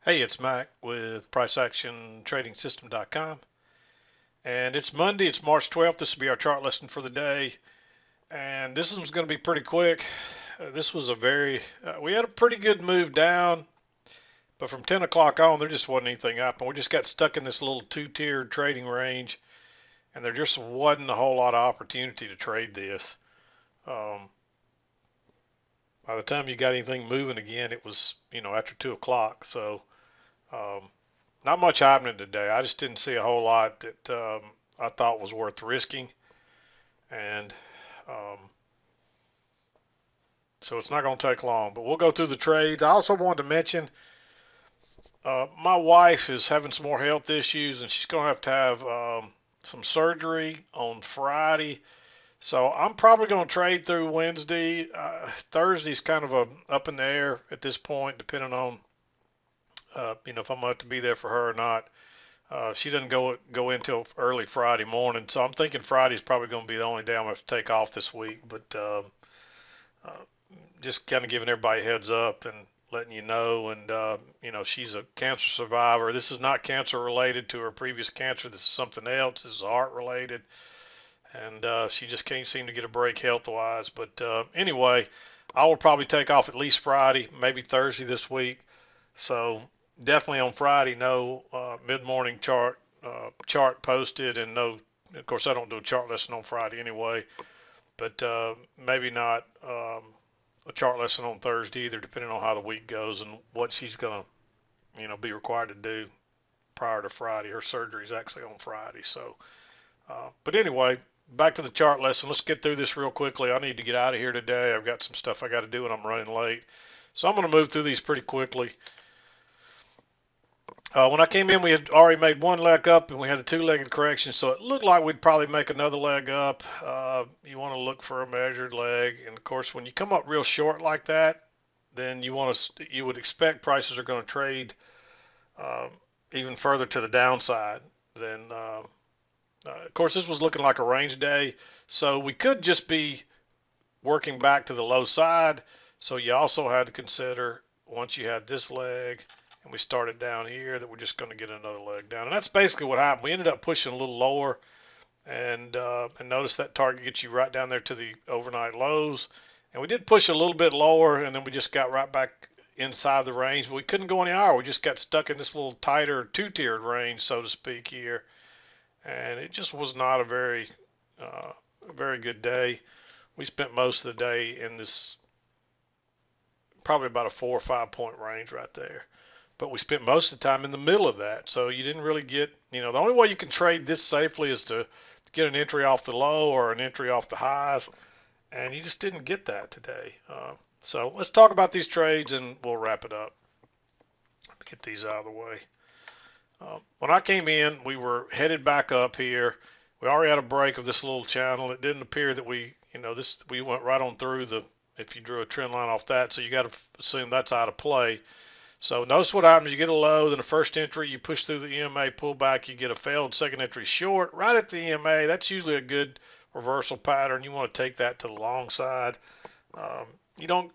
Hey, it's Mac with PriceActionTradingSystem.com. And it's Monday, it's March 12th. This will be our chart lesson for the day. And this one's going to be pretty quick. This was we had a pretty good move down, but from 10 o'clock on, there just wasn't anything up. And we just got stuck in this little two-tiered trading range. And there just wasn't a whole lot of opportunity to trade this. Um, by the time you got anything moving again, it was, after 2 o'clock. So, um, not much happening today. I just didn't see a whole lot that I thought was worth risking, and um, so it's not going to take long. But we'll go through the trades. I also wanted to mention my wife is having some more health issues, and she's going to have some surgery on Friday. So I'm probably going to trade through Wednesday. Thursday's kind of up in the air at this point, depending on if I'm going to be there for her or not. She doesn't go in till early Friday morning, so I'm thinking Friday's probably going to be the only day I'm going to have to take off this week. But uh, just kind of giving everybody a heads up and letting you know. And she's a cancer survivor. This is not cancer related to her previous cancer. This is something else. This is heart related, and she just can't seem to get a break health wise. But anyway, I will probably take off at least Friday, maybe Thursday this week. So definitely on Friday, no mid-morning chart posted, and no. Of course, I don't do a chart lesson on Friday anyway, but maybe not a chart lesson on Thursday either, depending on how the week goes and what she's gonna, be required to do prior to Friday. Her surgery is actually on Friday, so. But anyway, back to the chart lesson. Let's get through this real quickly. I need to get out of here today. I've got some stuff I got to do, and I'm running late, so I'm going to move through these pretty quickly. When I came in, we had already made one leg up and we had a two-legged correction, so it looked like we'd probably make another leg up. You want to look for a measured leg, and of course, when you come up real short like that, then you would expect prices are going to trade um, even further to the downside. Then, of course, this was looking like a range day, so we could just be working back to the low side. So you also had to consider once you had this leg and we started down here that we're just going to get another leg down. And that's basically what happened. We ended up pushing a little lower, and notice that target gets you right down there to the overnight lows. And we did push a little bit lower, and then we just got right back inside the range. But we couldn't go any higher. We just got stuck in this little tighter two-tiered range, so to speak, here. And it just was not a very good day. We spent most of the day in this probably about a 4 or 5 point range right there. But we spent most of the time in the middle of that. So you didn't really get, the only way you can trade this safely is to get an entry off the low or an entry off the highs. And you just didn't get that today. So let's talk about these trades and we'll wrap it up. Get these out of the way. When I came in, we were headed back up here. We already had a break of this little channel. It didn't appear that we went right on through if you drew a trend line off that. So you got to assume that's out of play. So notice what happens. You get a low, then a first entry, you push through the EMA, pull back, you get a failed second entry short right at the EMA. That's usually a good reversal pattern. You want to take that to the long side. Um, you don't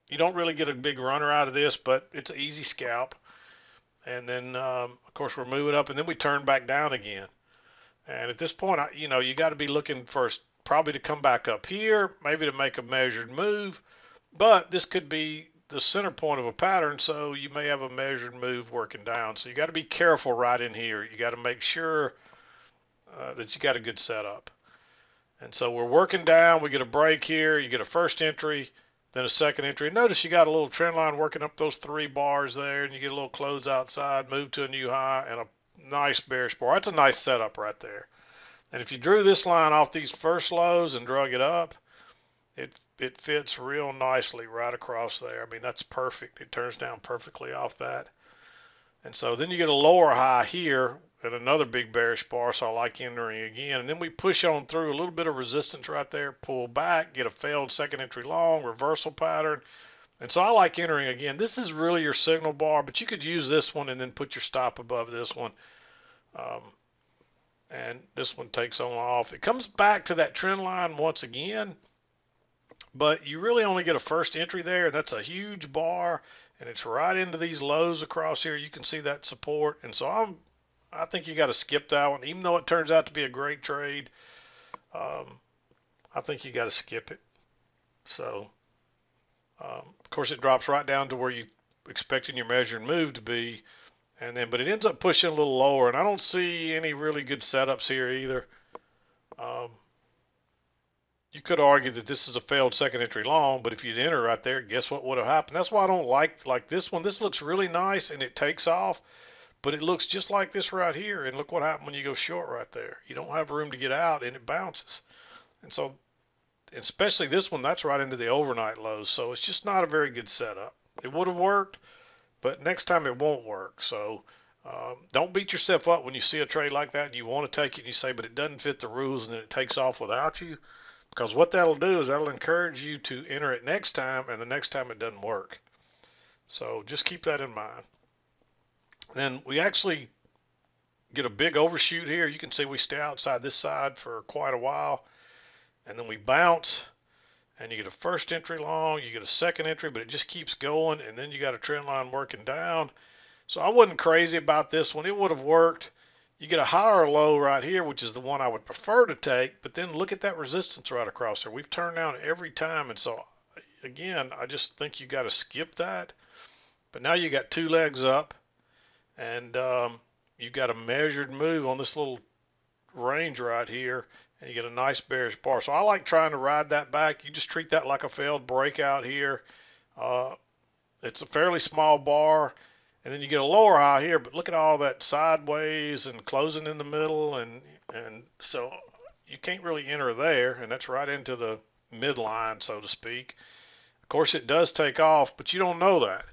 really get a big runner out of this, but it's an easy scalp. And then of course we're moving up, and then we turn back down again. And at this point, you got to be looking first, probably to come back up here, maybe to make a measured move. But this could be the center point of a pattern, so you may have a measured move working down. So you got to be careful right in here. You got to make sure that you got a good setup. And so we're working down. We get a break here. You get a first entry, then a second entry. Notice you got a little trend line working up those 3 bars there, and you get a little close outside, move to a new high, and a nice bearish bar. That's a nice setup right there. And if you drew this line off these first lows and drug it up, it fits real nicely right across there. I mean, that's perfect. It turns down perfectly off that. And so then you get a lower high here and another big bearish bar, so I like entering again. And then we push on through a little bit of resistance right there, pull back, get a failed second entry long, reversal pattern. And so I like entering again. This is really your signal bar, but you could use this one and then put your stop above this one. And this one takes on off. It comes back to that trend line once again, but you really only get a first entry there, and that's a huge bar, and it's right into these lows across here. You can see that support, and so I think you got to skip that one, even though it turns out to be a great trade. I think you got to skip it. So, of course, it drops right down to where you expecting your measure and move to be, and then but it ends up pushing a little lower, and I don't see any really good setups here either. Um, you could argue that this is a failed second entry long, but if you'd enter right there, guess what would have happened? That's why I don't like this one. This looks really nice and it takes off, but it looks just like this right here. And look what happened when you go short right there. You don't have room to get out and it bounces. And so, especially this one, that's right into the overnight lows. So it's just not a very good setup. It would have worked, but next time it won't work. So don't beat yourself up when you see a trade like that and you want to take it and you say, but it doesn't fit the rules, and then it takes off without you. Because what that'll do is that'll encourage you to enter it next time, and the next time it doesn't work. So just keep that in mind. Then we actually get a big overshoot here. You can see we stay outside this side for quite a while, and then we bounce, and you get a first entry long, you get a second entry, but it just keeps going, and then you got a trend line working down. So I wasn't crazy about this one. It would have worked. You get a higher low right here, which is the one I would prefer to take, but then look at that resistance right across there. We've turned down every time, and so again, I just think you got to skip that. But now you got two legs up, and you've got a measured move on this little range right here, and you get a nice bearish bar. So I like trying to ride that back. You just treat that like a failed breakout here. It's a fairly small bar. And then you get a lower high here, but look at all that sideways and closing in the middle, and so you can't really enter there, and that's right into the midline, so to speak. Of course, it does take off, but you don't know that.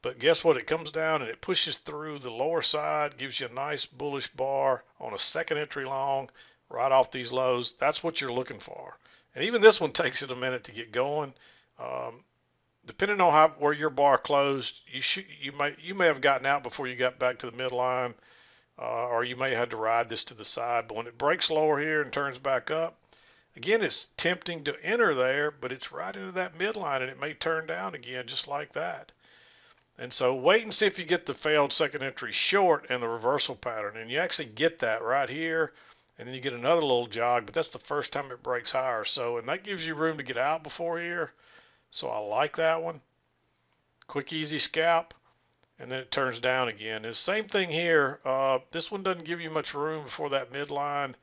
But guess what? It comes down and it pushes through the lower side, gives you a nice bullish bar on a second entry long right off these lows. That's what you're looking for. And even this one takes it a minute to get going. Depending on where your bar closed, you may have gotten out before you got back to the midline, or you may have had to ride this to the side. But when it breaks lower here and turns back up, again, it's tempting to enter there, but it's right into that midline, and it may turn down again just like that. And so wait and see if you get the failed second entry short and the reversal pattern, and you actually get that right here, and then you get another little jog, but that's the first time it breaks higher. So, and that gives you room to get out before here. So I like that one. Quick, easy scalp, and then it turns down again. It's the same thing here. This one doesn't give you much room before that midline.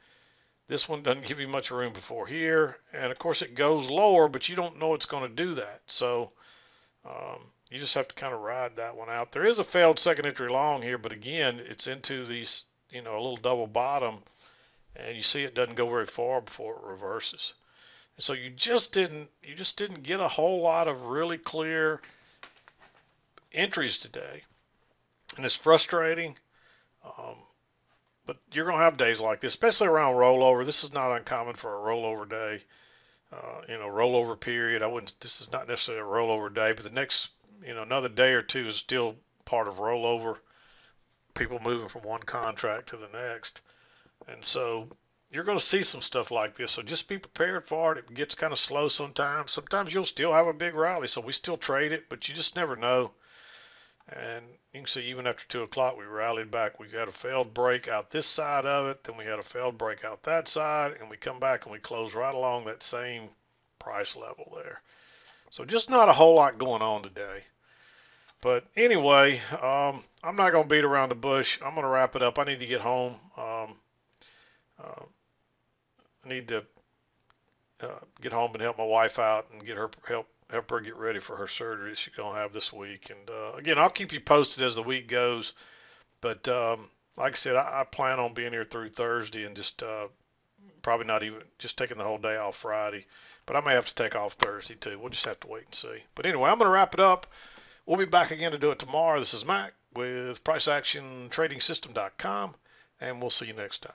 This one doesn't give you much room before here. And of course it goes lower, but you don't know it's going to do that. So you just have to kind of ride that one out. There is a failed second entry long here, but again, it's into these, a little double bottom, and you see it doesn't go very far before it reverses. So you just didn't get a whole lot of really clear entries today, and it's frustrating. But you're gonna have days like this, especially around rollover. This is not uncommon for a rollover day, rollover period. This is not necessarily a rollover day, but the next, another day or two is still part of rollover. People moving from one contract to the next, and so you're going to see some stuff like this, so just be prepared for it. It gets kind of slow sometimes. Sometimes you'll still have a big rally, so we still trade it, but you just never know. And you can see even after 2 o'clock, we rallied back. We had a failed break out this side of it, then we had a failed break out that side, and we come back and we close right along that same price level there. So just not a whole lot going on today. But anyway, I'm not going to beat around the bush. I'm going to wrap it up. I need to get home. I need to get home and help my wife out and get her help her get ready for her surgery she's gonna have this week. And again, I'll keep you posted as the week goes. But like I said, I plan on being here through Thursday and just probably not even just taking the whole day off Friday. But I may have to take off Thursday too. We'll just have to wait and see. But anyway, I'm gonna wrap it up. We'll be back again to do it tomorrow. This is Mac with PriceActionTradingSystem.com, and we'll see you next time.